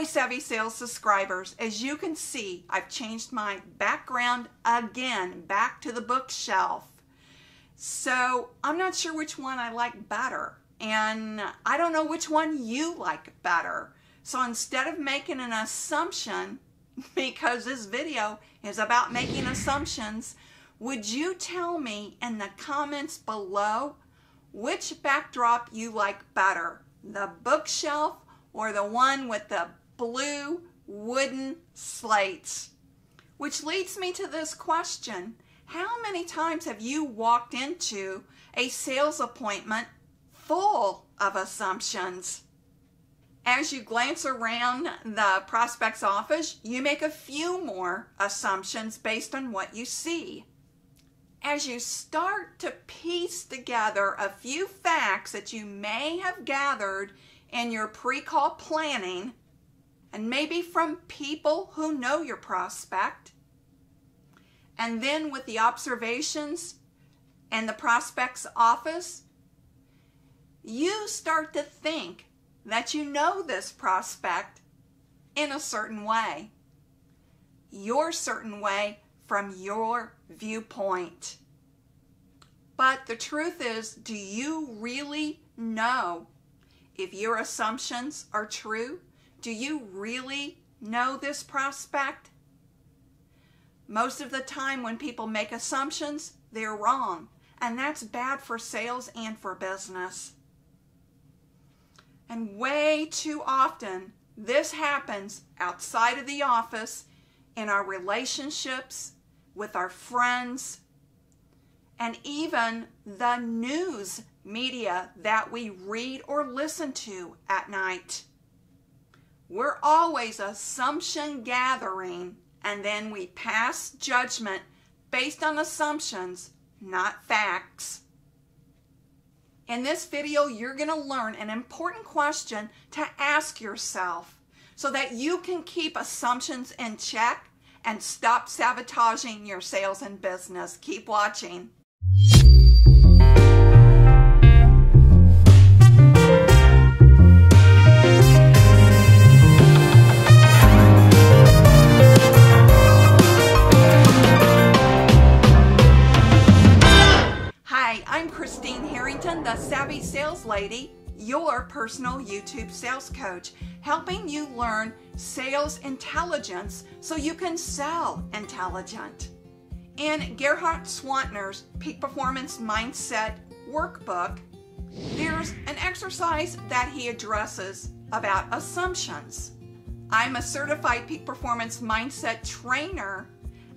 Hi Savvy Sales subscribers. As you can see, I've changed my background again, back to the bookshelf. So I'm not sure which one I like better, and I don't know which one you like better. So instead of making an assumption, because this video is about making assumptions, would you tell me in the comments below which backdrop you like better? The bookshelf or the one with the blue wooden slates? Which leads me to this question. How many times have you walked into a sales appointment full of assumptions? As you glance around the prospect's office, you make a few more assumptions based on what you see. As you start to piece together a few facts that you may have gathered in your pre-call planning, and maybe from people who know your prospect, and then with the observations in the prospect's office, you start to think that you know this prospect in a certain way. Your certain way from your viewpoint. But the truth is, do you really know if your assumptions are true? Do you really know this prospect? Most of the time when people make assumptions, they're wrong. And that's bad for sales and for business. And way too often, this happens outside of the office, in our relationships, with our friends, and even the news media that we read or listen to at night. We're always assumption gathering, and then we pass judgment based on assumptions, not facts. In this video, you're going to learn an important question to ask yourself so that you can keep assumptions in check and stop sabotaging your sales and business. Keep watching. Harrington, the Savvy Sales Lady, your personal YouTube sales coach, helping you learn sales intelligence so you can sell intelligent. In Gerhard Swantner's Peak Performance Mindset Workbook, there's an exercise that he addresses about assumptions. I'm a certified Peak Performance Mindset trainer,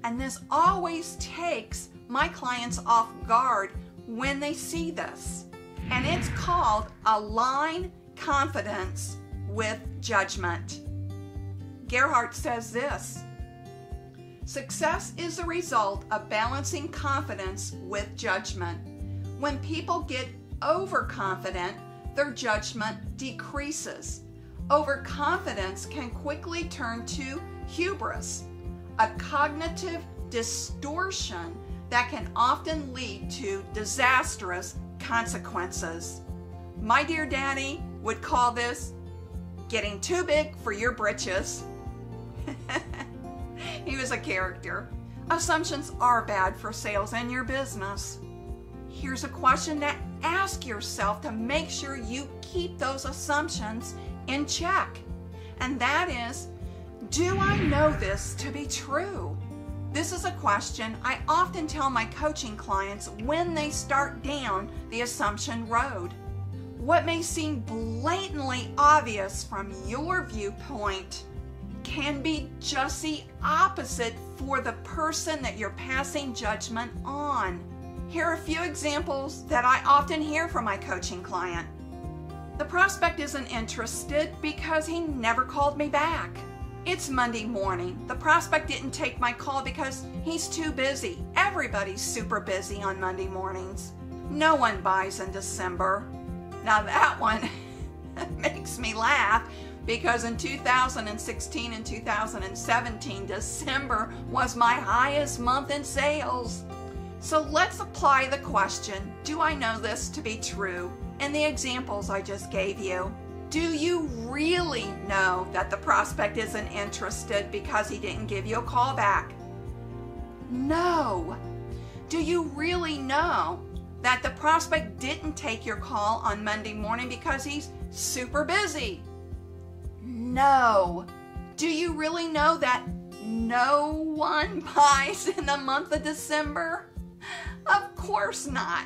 and this always takes my clients off guard when they see this. And it's called Align Confidence with Judgment. Gerhard says this: success is the result of balancing confidence with judgment. When people get overconfident, their judgment decreases. Overconfidence can quickly turn to hubris, a cognitive distortion that can often lead to disastrous consequences. My dear daddy would call this getting too big for your britches. He was a character. Assumptions are bad for sales and your business. Here's a question to ask yourself to make sure you keep those assumptions in check. And that is, do I know this to be true? This is a question I often tell my coaching clients when they start down the assumption road. What may seem blatantly obvious from your viewpoint can be just the opposite for the person that you're passing judgment on. Here are a few examples that I often hear from my coaching client. The prospect isn't interested because he never called me back. It's Monday morning. The prospect didn't take my call because he's too busy. Everybody's super busy on Monday mornings. No one buys in December. Now that one makes me laugh because in 2016 and 2017, December was my highest month in sales. So let's apply the question, do I know this to be true? And the examples I just gave you. Do you really know that the prospect isn't interested because he didn't give you a call back? No. Do you really know that the prospect didn't take your call on Monday morning because he's super busy? No. Do you really know that no one buys in the month of December? Of course not.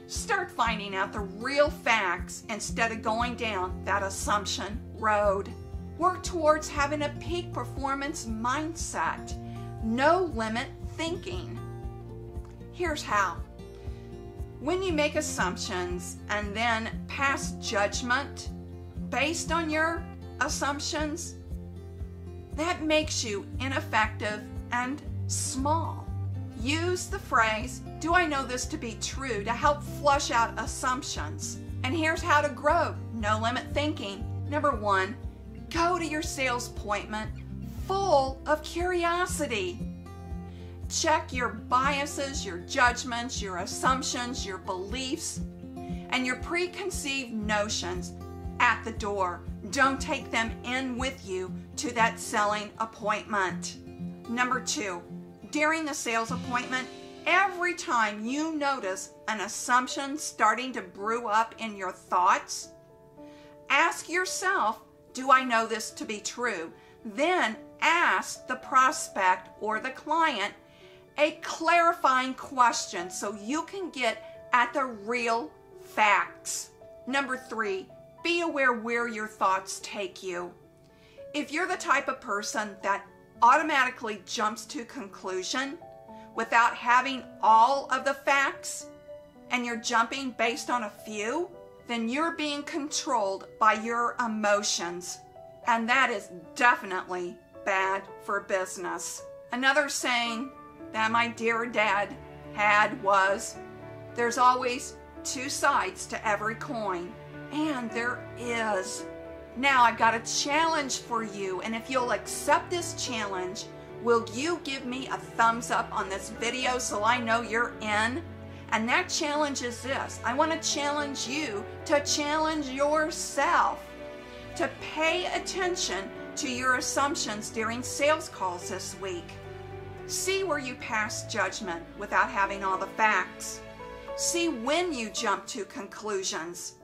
Start finding out the real facts instead of going down that assumption road. Work towards having a peak performance mindset. No limit thinking. Here's how. When you make assumptions and then pass judgment based on your assumptions, that makes you ineffective and small. Use the phrase, "Do I know this to be true?" to help flush out assumptions. And here's how to grow no limit thinking. Number 1, go to your sales appointment full of curiosity. Check your biases, your judgments, your assumptions, your beliefs, and your preconceived notions at the door. Don't take them in with you to that selling appointment. Number 2, during the sales appointment, every time you notice an assumption starting to brew up in your thoughts, ask yourself, "Do I know this to be true?" Then ask the prospect or the client a clarifying question so you can get at the real facts. Number 3, be aware where your thoughts take you. If you're the type of person that automatically jumps to conclusion without having all of the facts, and you're jumping based on a few, then you're being controlled by your emotions. And that is definitely bad for business. Another saying that my dear dad had was, "There's always 2 sides to every coin." And there is. Now I've got a challenge for you, and if you'll accept this challenge, will you give me a thumbs up on this video so I know you're in? And that challenge is this. I want to challenge you to challenge yourself to pay attention to your assumptions during sales calls this week. See where you pass judgment without having all the facts. See when you jump to conclusions.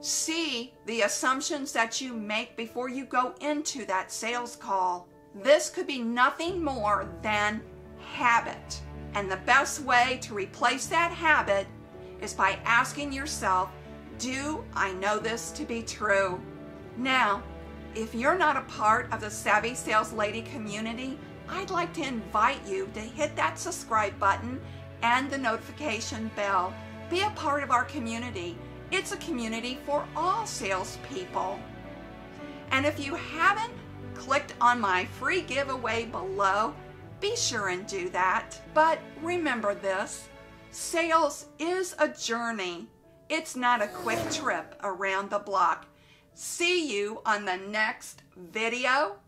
See the assumptions that you make before you go into that sales call. This could be nothing more than habit. And the best way to replace that habit is by asking yourself, "Do I know this to be true?" Now, if you're not a part of the Savvy Sales Lady community, I'd like to invite you to hit that subscribe button and the notification bell. Be a part of our community. It's a community for all salespeople. And if you haven't clicked on my free giveaway below, be sure and do that. But remember this, sales is a journey. It's not a quick trip around the block. See you on the next video.